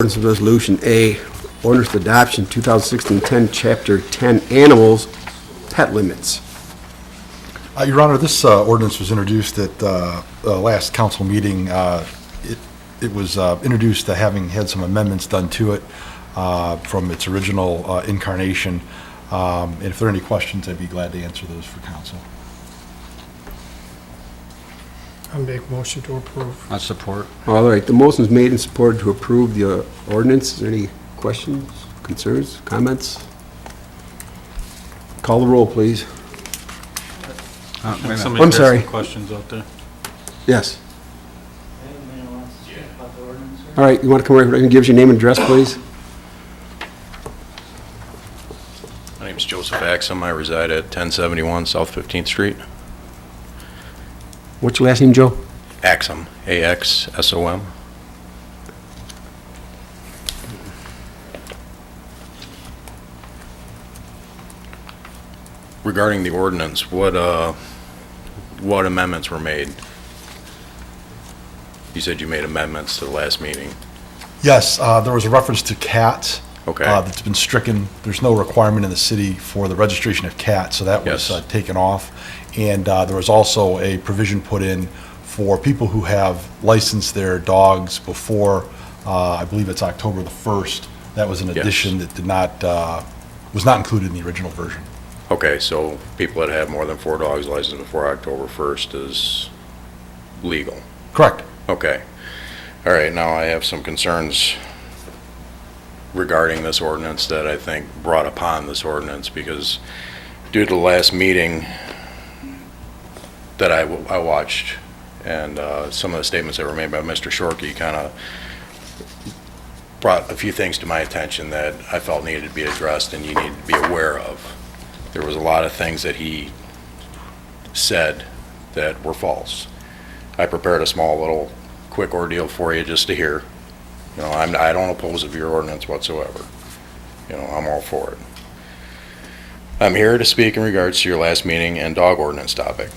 Ordinance of Resolution A, ordinance of adoption 2016-10, Chapter 10, Animals, Pet Limits. Your Honor, this ordinance was introduced at the last council meeting. It was introduced having had some amendments done to it from its original incarnation. And if there are any questions, I'd be glad to answer those for council. I make motion to approve. I support. All right, the motion is made and supported to approve the ordinance. Is there any questions, concerns, comments? Call the roll, please. Wait a minute. Somebody I'm has sorry. some questions out there. Yes. Anyone wants to speak about the ordinance? All right, you want to come right and give us your name and address, please? My name is Joseph Axum. I reside at 1071 South 15th Street. What's your last name, Joe? Axum, A-X-S-O-M. Regarding the ordinance, what amendments were made? You said you made amendments to the last meeting. Yes, there was a reference to cats. Okay. That's been stricken. There's no requirement in the city for the registration of cats, so that was Yes. taken off. And there was also a provision put in for people who have licensed their dogs before, I believe it's October the 1st. That was an Yes. addition that did not, was not included in the original version. Okay, so people that have more than 4 dogs licensed before October 1st is legal. Correct. Okay. All right, now I have some concerns regarding this ordinance that I think brought upon this ordinance, because due to the last meeting that I watched and some of the statements that were made by Mr. Shorkey kind of brought a few things to my attention that I felt needed to be addressed and you need to be aware of. There was a lot of things that he said that were false. I prepared a small little quick ordeal for you just to hear. You know, I don't oppose of your ordinance whatsoever. You know, I'm all for it. I'm here to speak in regards to your last meeting and dog ordinance topic.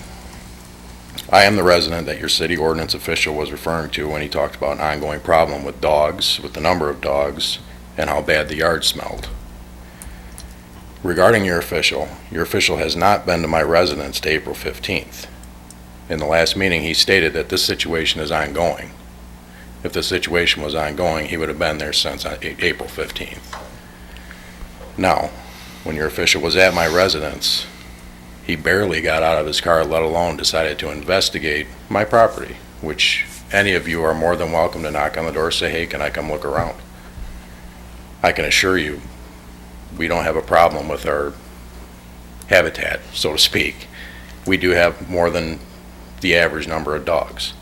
I am the resident that your city ordinance official was referring to when he talked about an ongoing problem with dogs, with the number of dogs, and how bad the yard smelled. Regarding your official has not been to my residence to April 15th. In the last meeting, he stated that this situation is ongoing. If the situation was ongoing, he would have been there since April 15th. Now, when your official was at my residence, he barely got out of his car, let alone decided to investigate my property, which any of you are more than welcome to knock on the door and say, hey, can I come look around? I can assure you, we don't have a problem with our habitat, so to speak. We do have more than the average number of dogs.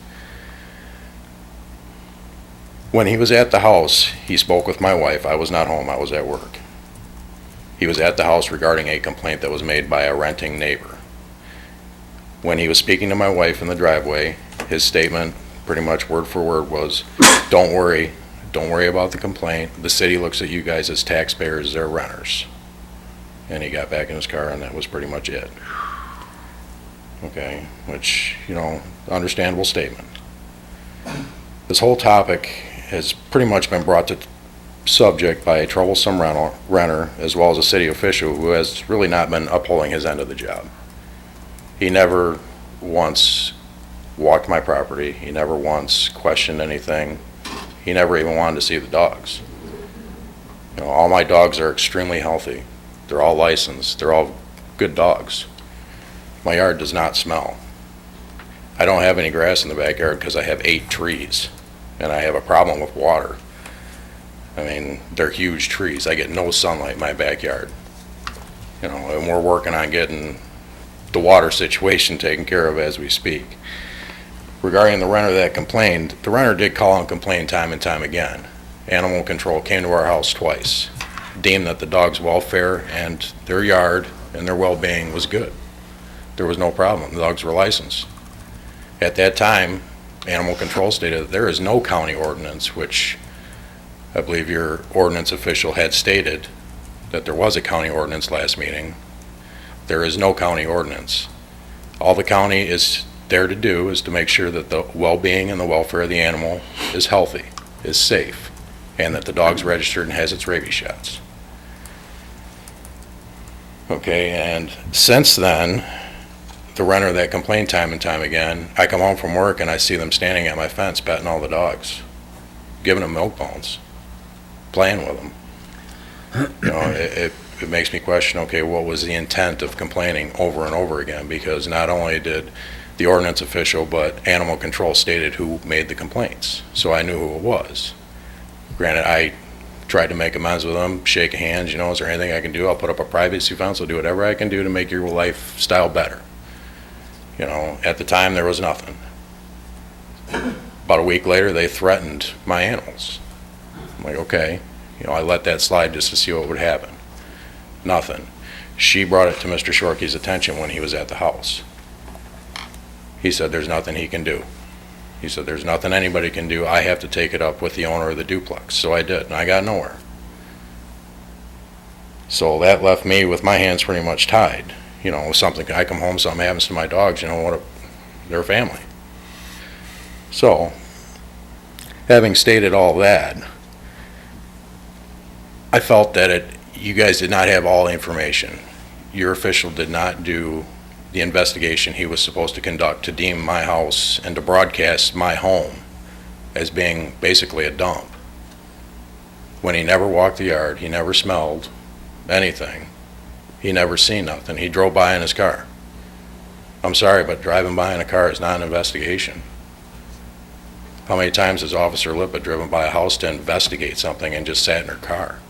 When he was at the house, he spoke with my wife. I was not home, I was at work. He was at the house regarding a complaint that was made by a renting neighbor. When he was speaking to my wife in the driveway, his statement, pretty much word for word, was, don't worry about the complaint. The city looks at you guys as taxpayers, they're renters. And he got back in his car and that was pretty much it. Okay, which, you know, understandable statement. This whole topic has pretty much been brought to subject by a troublesome renter as well as a city official who has really not been upholding his end of the job. He never once walked my property. He never once questioned anything. He never even wanted to see the dogs. You know, all my dogs are extremely healthy. They're all licensed. They're all good dogs. My yard does not smell. I don't have any grass in the backyard because I have 8 trees and I have a problem with water. I mean, they're huge trees. I get no sunlight in my backyard. You know, and we're working on getting the water situation taken care of as we speak. Regarding the renter that complained, the renter did call and complain time and time again. Animal control came to our house twice, deemed that the dog's welfare and their yard and their well-being was good. There was no problem. The dogs were licensed. At that time, animal control stated that there is no county ordinance, which I believe your ordinance official had stated that there was a county ordinance last meeting. There is no county ordinance. All the county is there to do is to make sure that the well-being and the welfare of the animal is healthy, is safe, and that the dog's registered and has its rabies shots. Okay, and since then, the renter that complained time and time again, I come home from work and I see them standing at my fence petting all the dogs, giving them milk bones, playing with them. You know, it makes me question, okay, what was the intent of complaining over and over again? Because not only did the ordinance official, but animal control stated who made the complaints, so I knew who it was. Granted, I tried to make amends with them, shake hands, you know, is there anything I can do? I'll put up a privacy fence, I'll do whatever I can do to make your lifestyle better. You know, at the time, there was nothing. About a week later, they threatened my animals. I'm like, okay. You know, I let that slide just to see what would happen. Nothing. She brought it to Mr. Shorkey's attention when he was at the house. He said, there's nothing he can do. He said, there's nothing anybody can do. I have to take it up with the owner of the duplex. So I did, and I got nowhere. So that left me with my hands pretty much tied. You know, something, I come home, something happens to my dogs, you know, they're family. So, having stated all that, I felt that you guys did not have all the information. Your official did not do the investigation he was supposed to conduct to deem my house and to broadcast my home as being basically a dump. When he never walked the yard, he never smelled anything. He never seen nothing. He drove by in his car. I'm sorry, but driving by in a car is not an investigation. How many times has Officer Lippa driven by a house to investigate something and just sat in her car?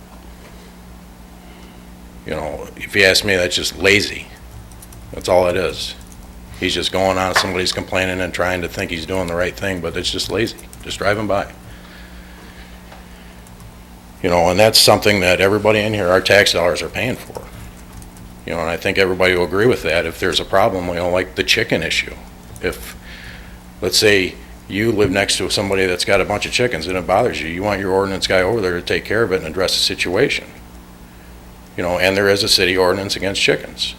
You know, if you ask me, that's just lazy. That's all it is. He's just going on, somebody's complaining and trying to think he's doing the right thing, but it's just lazy, just driving by. You know, and that's something that everybody in here, our tax dollars are paying for. You know, and I think everybody will agree with that. If there's a problem, you know, like the chicken issue. If, let's say, you live next to somebody that's got a bunch of chickens and it bothers you, you want your ordinance guy over there to take care of it and address the situation. You know, and there is a city ordinance against chickens.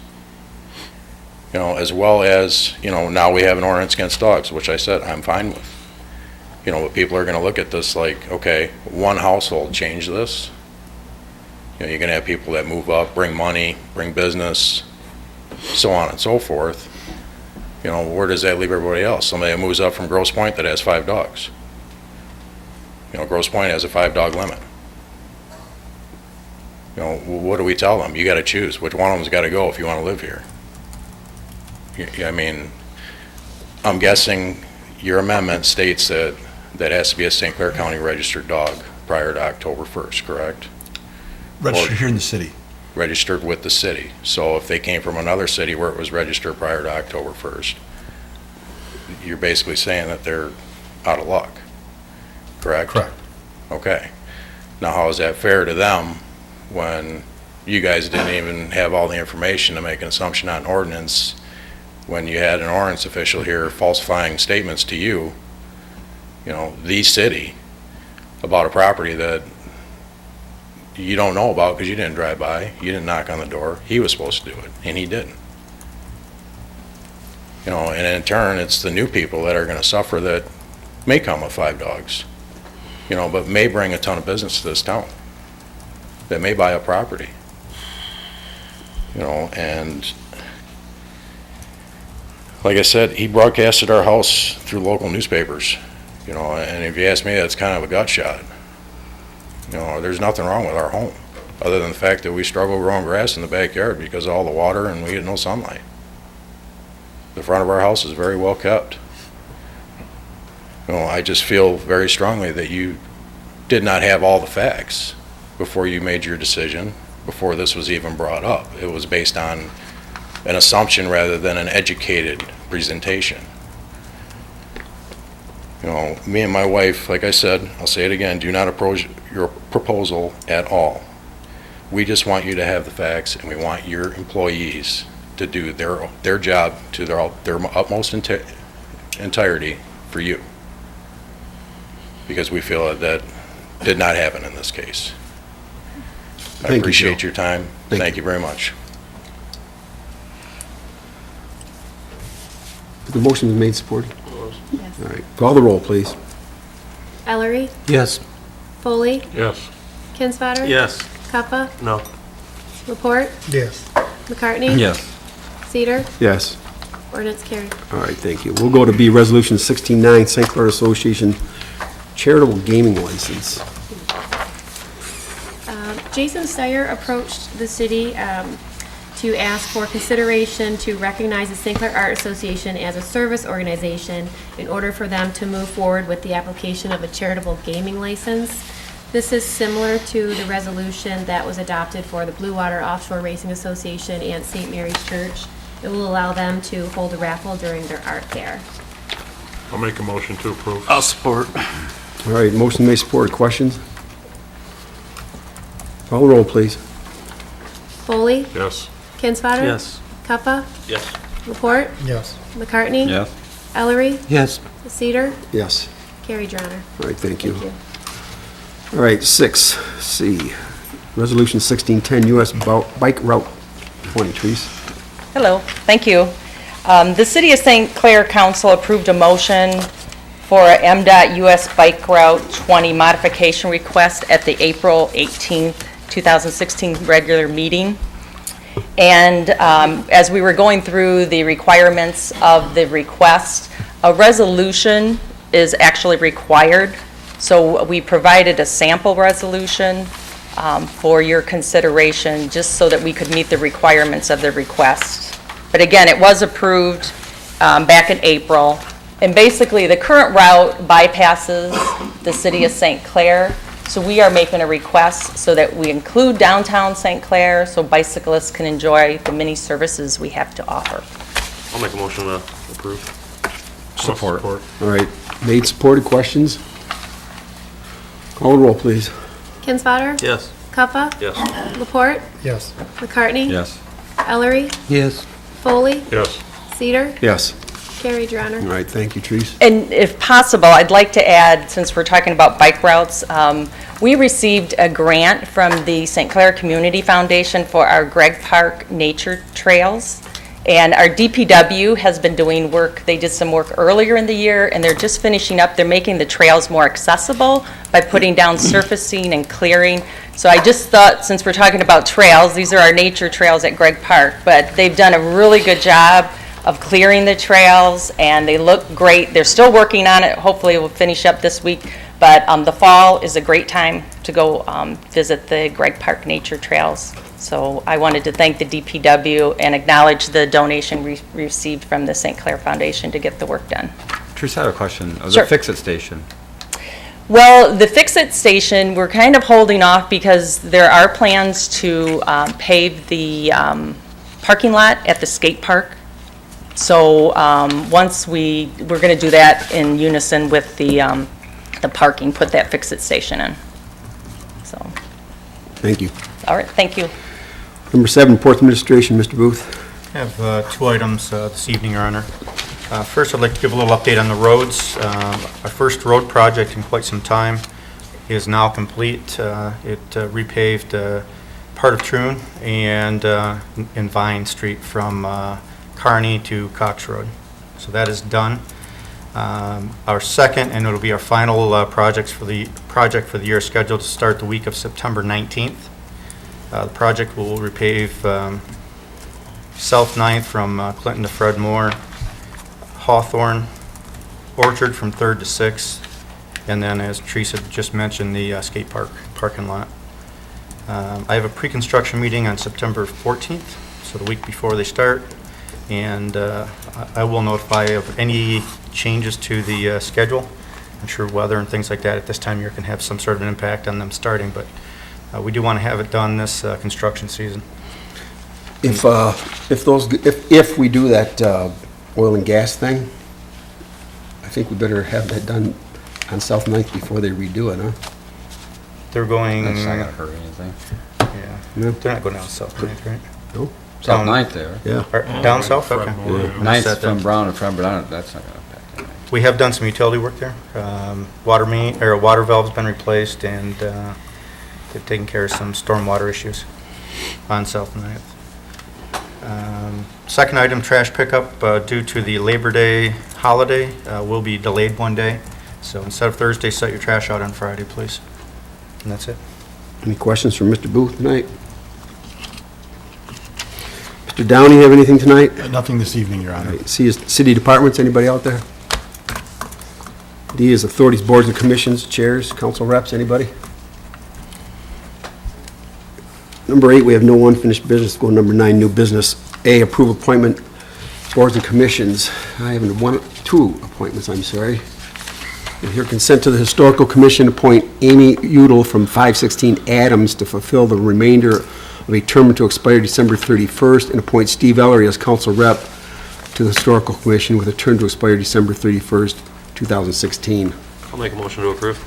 You know, as well as, you know, now we have an ordinance against dogs, which I said I'm fine with. You know, but people are going to look at this like, okay, one household changed this. You know, you're going to have people that move up, bring money, bring business, so on and so forth. You know, where does that leave everybody else? Somebody that moves up from Grosse Pointe that has 5 dogs. You know, Grosse Pointe has a 5-dog limit. You know, what do we tell them? You got to choose. Which one of them's got to go if you want to live here? I mean, I'm guessing your amendment states that that has to be a St. Clair County registered dog prior to October 1st, correct? Registered here in the city. Registered with the city. So if they came from another city where it was registered prior to October 1st, you're basically saying that they're out of luck, correct? Correct. Okay. Now, how is that fair to them when you guys didn't even have all the information to make an assumption on ordinance when you had an ordinance official here falsifying statements to you, you know, the city, about a property that you don't know about because you didn't drive by, you didn't knock on the door. He was supposed to do it, and he didn't. You know, and in turn, it's the new people that are going to suffer that may come with 5 dogs, you know, but may bring a ton of business to this town, that may buy a property, you know, and like I said, he broadcasted our house through local newspapers, you know, and if you ask me, that's kind of a gut shot. You know, there's nothing wrong with our home, other than the fact that we struggle growing grass in the backyard because of all the water and we get no sunlight. The front of our house is very well kept. You know, I just feel very strongly that you did not have all the facts before you made your decision, before this was even brought up. It was based on an assumption rather than an educated presentation. You know, me and my wife, like I said, I'll say it again, do not approach your proposal at all. We just want you to have the facts, and we want your employees to do their job to their utmost entirety for you. Because we feel that did not happen in this case. I Thank you, appreciate Joe. your time. Thank you very much. The motion is made, supported. Yes. All right, call the roll, please. Ellery, Yes. Foley, Yes. Kinsfater. Yes. Kappa, No. Laporte, Yes. McCartney. Yes. Cedar, Yes. ordinance carried. All right, thank you. We'll go to B, Resolution 69, St. Clair Association Charitable Gaming License. Jason Steyer approached the city to ask for consideration to recognize the St.Clair Art Association as a service organization in order for them to move forward with the application of a charitable gaming license. This is similar to the resolution that was adopted for the Blue Water Offshore Racing Association and St. Mary's Church. It will allow them to hold a raffle during their art fair. I'll make a motion to approve. I'll support. All right, motion made, supported. Questions? Call the roll, please. Foley, Yes. Kinsfater. Yes. Kappa, Yes. Laporte, Yes. McCartney. Yes. Ellery, Yes. Cedar, Yes. carried, Your Honor. All right, thank you. Thank you. All right, 6C, Resolution 1610, U.S. Bike Route 20. Trees? Hello, thank you. The City of St. Clair Council approved a motion for a MDOT US Bike Route 20 modification request at the April 18th, 2016 regular meeting. And as we were going through the requirements of the request, a resolution is actually required. So we provided a sample resolution for your consideration, just so that we could meet the requirements of the request. But again, it was approved back in April. And basically, the current route bypasses the city of St. Clair. So we are making a request so that we include downtown St. Clair so bicyclists can enjoy the many services we have to offer. I'll make a motion to approve. Support. All right, made, supported. Questions? Call the roll, please. Kinsfater. Yes. Kappa, Yes. Laporte, Yes. McCartney. Yes. Ellery, Yes. Foley, Yes. Cedar, Yes. carried, Your Honor. All right, thank you, Trees. And if possible, I'd like to add, since we're talking about bike routes, we received a grant from the St. Clair Community Foundation for our Gregg Park Nature Trails. And our DPW has been doing work, they did some work earlier in the year, and they're just finishing up, they're making the trails more accessible by putting down surfacing and clearing. So I just thought, since we're talking about trails, these are our nature trails at Gregg Park, but they've done a really good job of clearing the trails, and they look great. They're still working on it. Hopefully we'll finish up this week, but the fall is a great time to go visit the Gregg Park Nature Trails. So I wanted to thank the DPW and acknowledge the donation we received from the St. Clair Foundation to get the work done. Trish, I have a question. Sure. The Fix-It station. Well, the Fix-It station, we're kind of holding off because there are plans to pave the parking lot at the skate park. So once we're going to do that in unison with the parking, put that Fix-It station in. So, Thank you. all right, thank you. Number 7, Port Administration, Mr. Booth. I have two items this evening, Your Honor. First, I'd like to give a little update on the roads. Our first road project in quite some time is now complete. It repaved part of Troon and in Vine Street from Kearney to Cox Road. So that is done. Our second, and it'll be our final project for the year, is scheduled to start the week of September 19th. The project will repave South 9th from Clinton to Fred Moore, Hawthorne, Orchard from 3rd to 6th, and then, as Teresa just mentioned, the skate park parking lot. I have a pre-construction meeting on September 14th, so the week before they start, and I will notify of any changes to the schedule. I'm sure weather and things like that at this time of year can have some sort of an impact on them starting, but we do want to have it done this construction season. If we do that oil and gas thing, I think we better have that done on South 9th before they redo it, huh? They're going, That's not gonna hurt anything. yeah, No? they're not going down South 9th, right? No? South Down- 9th there. Yeah. Or down south, okay. Ninth Set from that. Brown to Fred, but that's not gonna affect anything. We have done some utility work there. Water main, or water valve's been replaced, and they've taken care of some stormwater issues on South 9th. Second item, trash pickup, due to the Labor Day holiday, will be delayed one day. So instead of Thursday, set your trash out on Friday, please. And that's it. Any questions from Mr. Booth tonight? Mr. Downey, have anything tonight? Nothing this evening, Your Honor. C is city departments, anybody out there? D is authorities, boards, and commissions, chairs, council reps, anybody? Number 8, we have no unfinished business. Go to number 9, new business. A, approve appointment, boards and commissions. I have 2 appointments, I'm sorry. And here, consent to the Historical Commission appoint Amy Udall from 516 Adams to fulfill the remainder of a term to expire December 31st, and appoint Steve Ellery as council rep to the Historical Commission with a term to expire December 31st, 2016. I'll make a motion to approve.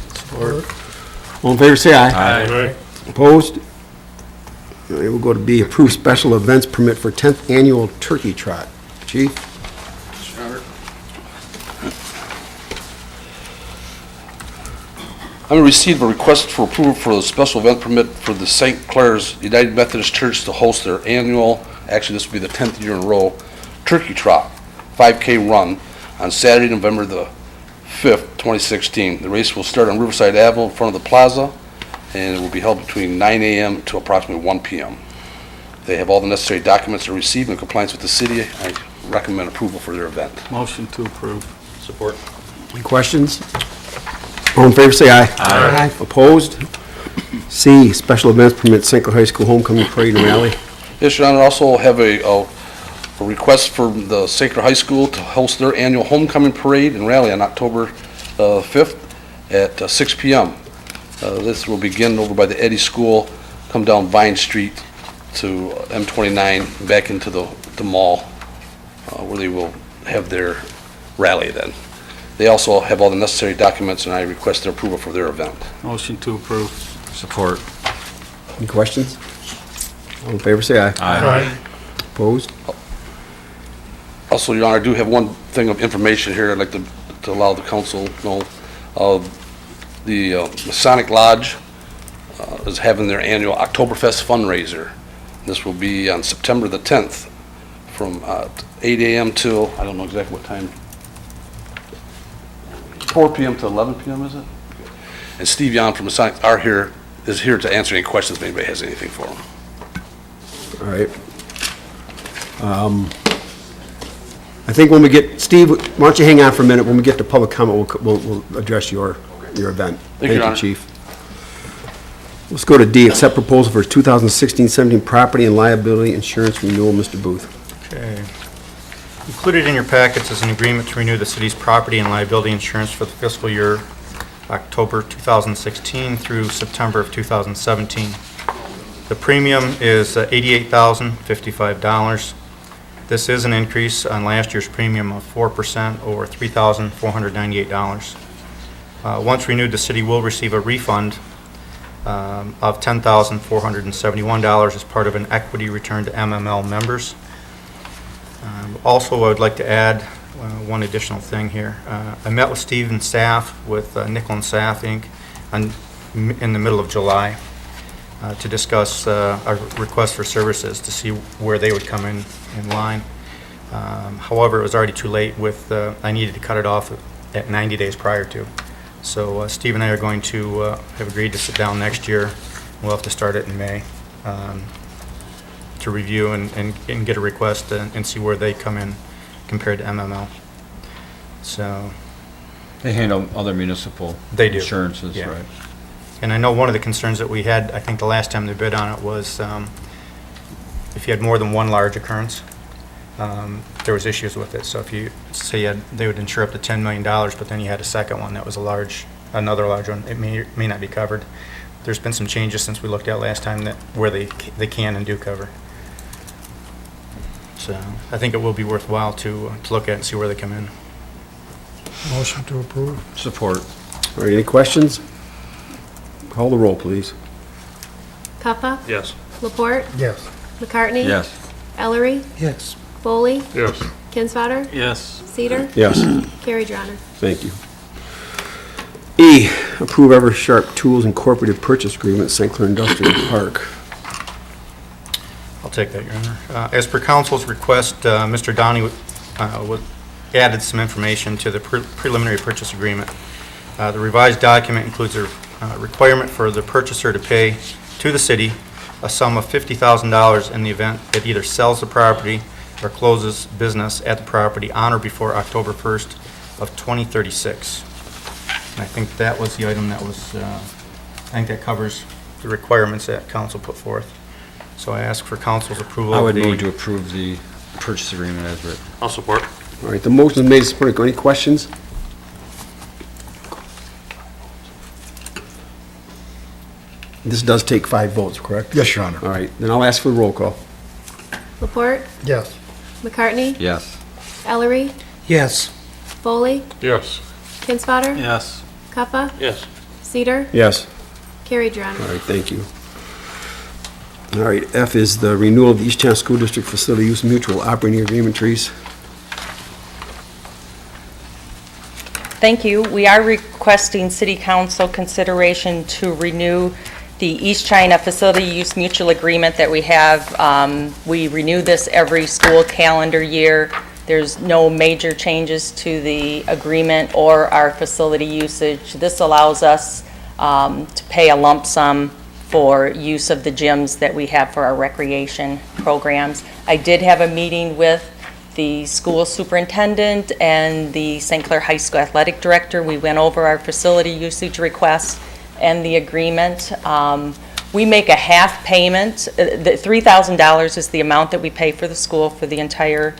All in favor, say aye. Aye. Opposed? All right, we'll go to B, approve special events permit for 10th annual turkey trot. Chief? I'm going to receive a request for approval for the special event permit for the St.Clair's United Methodist Church to host their annual, actually this will be the 10th year in a row, turkey trot, 5K run on Saturday, November the 5th, 2016. The race will start on Riverside Avenue in front of the plaza, and it will be held between 9 a.m. to approximately 1 p.m. They have all the necessary documents to receive in compliance with the city. I recommend approval for their event. Motion to approve. Support. Any questions? All in favor, say aye. Aye. Opposed? C, special events permit St.Clair High School homecoming parade and rally. Yes, Your Honor, also have a request from the St.Clair High School to host their annual homecoming parade and rally on October 5th at 6 p.m. This will begin over by the Eddy School, come down Vine Street to M29, back into the mall, where they will have their rally then. They also have all the necessary documents, and I request their approval for their event. Motion to approve. Support. Any questions? All in favor, say aye. Aye. Opposed? Also, Your Honor, I do have one thing of information here I'd like to allow the council to know. The Masonic Lodge is having their annual Oktoberfest fundraiser. This will be on September the 10th from 8 a.m. till, I don't know exactly what time, 4 p.m. to 11 p.m., is it? And Steve Yon from Masonic is here to answer any questions if anybody has anything for him. All right. I think when we get, Steve, why don't you hang on for a minute? When we get to public comment, we'll address your event. Thank you, Your Honor. Chief. Let's go to D, accept proposal for 2016-17 property and liability insurance renewal. Mr. Booth. Okay. Included in your packets is an agreement to renew the city's property and liability insurance for the fiscal year October 2016 through September of 2017. The premium is $88,055. This is an increase on last year's premium of 4% or $3,498. Once renewed, the city will receive a refund of $10,471 as part of an equity return to MML members. Also, I would like to add one additional thing here. I met with Steve and staff with Nickel and Saff, Inc. In the middle of July to discuss our request for services to see where they would come in line. However, it was already too late with, I needed to cut it off at 90 days prior to. So Steve and I are going to have agreed to sit down next year. We'll have to start it in May to review and get a request and see where they come in compared to MML. So They handle other municipal They do. insurances, Yeah. right? And I know one of the concerns that we had, I think the last time they bid on it was if you had more than one large occurrence, there was issues with it. So if you say they would insure up to $10 million, but then you had a second one that was another large one, it may not be covered. There's been some changes since we looked at last time where they can and do cover. So I think it will be worthwhile to look at and see where they come in. Motion to approve. Support. All right, any questions? Call the roll, please. Puppa? Yes. Laporte? Yes. McCartney? Yes. Ellery? Yes. Foley? Yes. Kinsfater? Yes. Cedar? Yes. Carried, Your Honor. Thank you. E, approve Eversharp Tools Incorporated Purchase Agreement, St. Clair Industrial Park. I'll take that, Your Honor. As per council's request, Mr. Downey added some information to the preliminary purchase agreement. The revised document includes a requirement for the purchaser to pay to the city a sum of $50,000 in the event it either sells the property or closes business at the property on or before October 1st of 2036. And I think that was the item that was, I think that covers the requirements that council put forth. So I ask for council's approval I of would the... move to approve the purchase agreement as written. I'll support. All right, the motion is made and supported. Any questions? This does take 5 votes, correct? Yes, Your Honor. All right, then I'll ask for the roll call. Laporte, Yes. McCartney, Yes. Ellery, Yes. Foley, Yes. Kinsfater, Yes. Kappa, Yes. Cedar, Yes. carried, Your Honor. All right, thank you. All right, F is the renewal of the East Chance School District Facility Use Mutual Operating Agreement, Trees. Thank you. We are requesting City Council consideration to renew the East China Facility Use Mutual Agreement that we have. We renew this every school calendar year. There's no major changes to the agreement or our facility usage. This allows us to pay a lump sum for use of the gyms that we have for our recreation programs. I did have a meeting with the school superintendent and the St. Clair High School athletic director. We went over our facility usage requests and the agreement. We make a half payment. The $3,000 is the amount that we pay for the school for the entire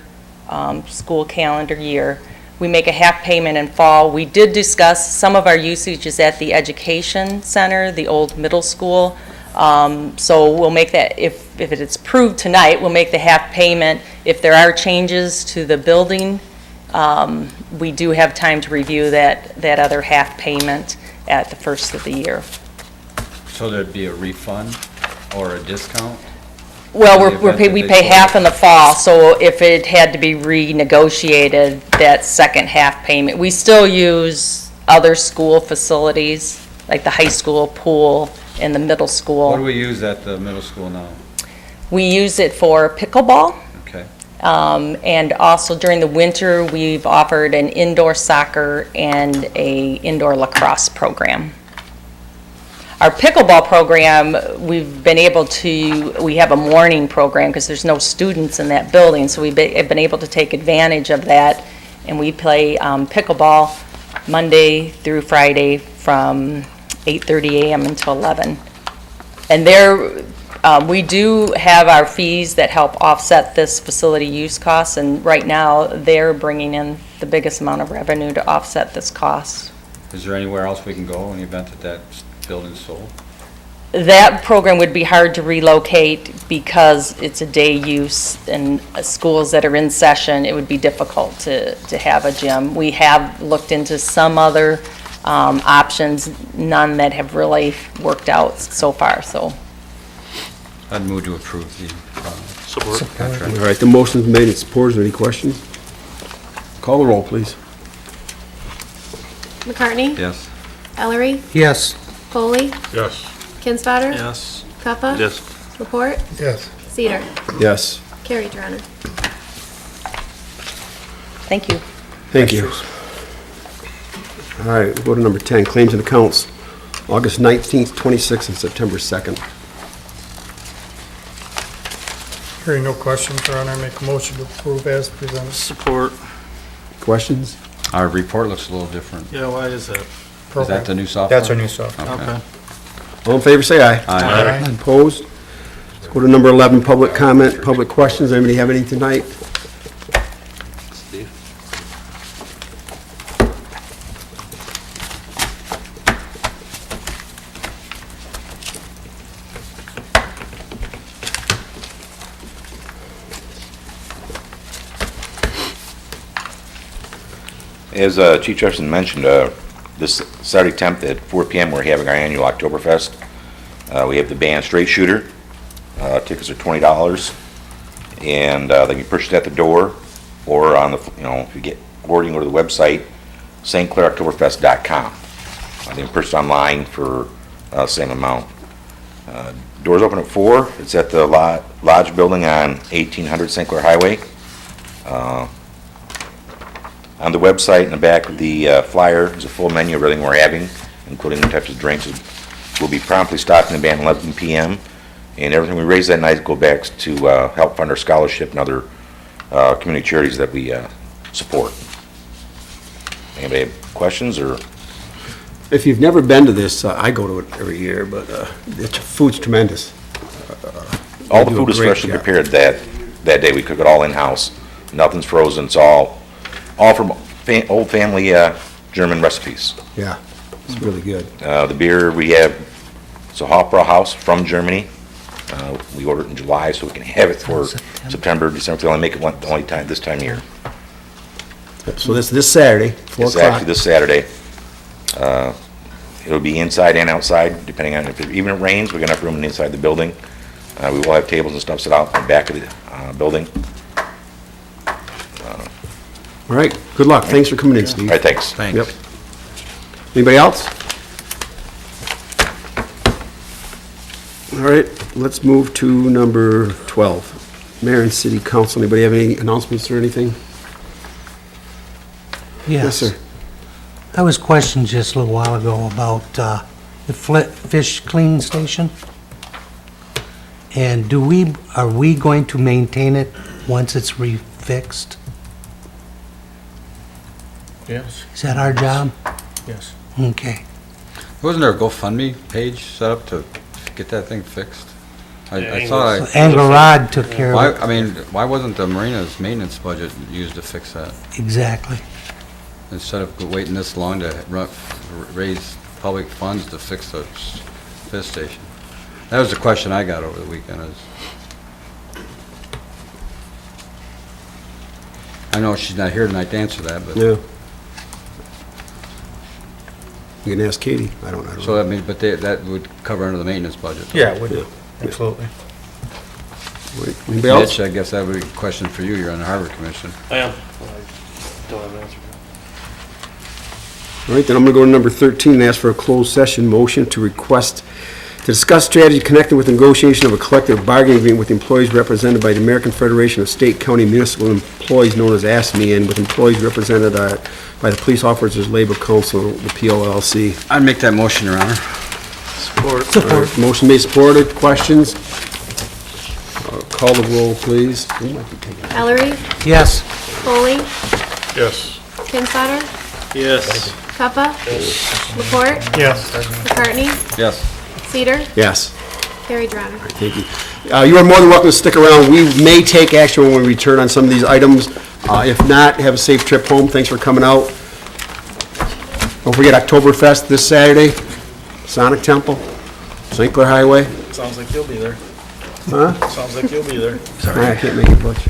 school calendar year. We make a half payment in fall. We did discuss some of our usage is at the education center, the old middle school. So we'll make that, if it is approved tonight, we'll make the half payment. If there are changes to the building, we do have time to review that other half payment at the first of the year. So there'd be a refund or a discount? Well, In the event that we they pay close? half in the fall, so if it had to be renegotiated, that second half payment. We still use other school facilities, like the high school pool and the middle What do school. we use at the middle school now? We use it for pickleball, Okay. and also during the winter, we've offered an indoor soccer and a indoor lacrosse program. Our pickleball program, we have a morning program because there's no students in that building, so we've been able to take advantage of that, and we play pickleball Monday through Friday from 8:30 a.m. until 11. And we do have our fees that help offset this facility use costs, and right now, they're bringing in the biggest amount of revenue to offset this cost. Is there anywhere else we can go in the event that building's sold? That program would be hard to relocate because it's a day use, and schools that are in session, it would be difficult to have a gym. We have looked into some other options, none that have really worked out so far, so. I'd move to approve the Support. contract. All right, the motion is made and supported. Any questions? Call the roll, please. McCartney, Yes. Ellery, Yes. Foley, Yes. Kinsfater, Yes. Kappa, Yes. Laporte, Yes. Cedar, Yes. carried, Your Honor. Thank you. Thank you. All right, we'll go to number 10, claims and accounts, August 19th, 26th, and September 2nd. Hearing no questions, Your Honor, I make a motion to approve as presented. Support. Questions? Our report looks a little different. Yeah, why is that? Is that the new software? That's our new software. Okay. All in favor, say aye. Aye. Opposed? Let's go to number 11, public comment, public questions. Anybody have any tonight? Steve? As Chief Jefferson mentioned, this Saturday 10th at 4 p.m., we're having our annual Oktoberfest. We have the band Straight Shooter. Tickets are $20, and they can be purchased at the door, or on the, if you get boarding, go to the website, stclairoktoberfest.com. They can purchase online for the same amount. Doors open at 4. It's at the Lodge Building on 1800 St. Clair Highway. On the website, in the back of the flyer, is a full menu of everything we're having, including the types of drinks, will be promptly stopped in the band 11 p.m. And everything we raise that night go back to help fund our scholarship and other community charities that we support. Anybody have questions or? If you've never been to this, I go to it every year, but the food's tremendous. All They the do a food is great freshly job. prepared that day. We cook it all in-house. Nothing's frozen. It's all from old family German recipes. Yeah, it's really good. The beer we have, it's a Hofbrauhaus from Germany. We ordered it in July so we can have it for September, December. They only make it the only time this time of year. So this Saturday, 4 It's o'clock. actually this Saturday. It'll be inside and outside, depending on even if it rains, we're gonna have room inside the building. We will have tables and stuff set out in the back of the building. All right, good luck. Thanks for coming in, Steve. All right, thanks. Yep. Anybody else? All right, let's move to number 12. Mayor and City Council. Anybody have any announcements or anything? Yes, sir. I was questioned just a little while ago about the fish cleaning station. And are we going to maintain it once it's refixed? Yes. Is that our job? Yes. Okay. Wasn't there a GoFundMe page set up to get that thing fixed? I thought Angler Rod took care why, of it. I mean, why wasn't the marina's maintenance budget used to fix that? Exactly. Instead of waiting this long to raise public funds to fix the fish station? That was the question I got over the weekend is. I know she's not here tonight to answer that, but. Yeah. You can ask Katie. I don't know. So, I mean, but that would cover under the maintenance budget. Yeah, it would, absolutely. Wait, anybody else? Mitch, I guess that would be a question for you. You're on the Harbor Commission. I am. I don't have an answer for All right, then I'm going to go to number 13 and ask for a closed session motion to discuss strategy connected with negotiation of a collective bargaining agreement with employees represented by the American Federation of State, County, Municipal Employees, known as ASME, and with employees represented by the Police Officers Labor Council, the POLC. I'd make that motion, Your Honor. Support. All right, motion made, supported. Questions? Call the roll, please. Ellery, Yes. Foley, Yes. Kinsler, that. Yes. Peppa, Laporte, Yes. McCartney, Yes. Cedar, Yes. carried, Your Honor. Thank you. You are more than welcome to stick around. We may take action when we return on some of these items. If not, have a safe trip home. Thanks for coming out. Don't forget Oktoberfest this Saturday, Sonic Temple, St.Clair Highway. Sounds like you'll be there. Huh? Sounds like you'll be there. Sorry, I can't make it, Butch.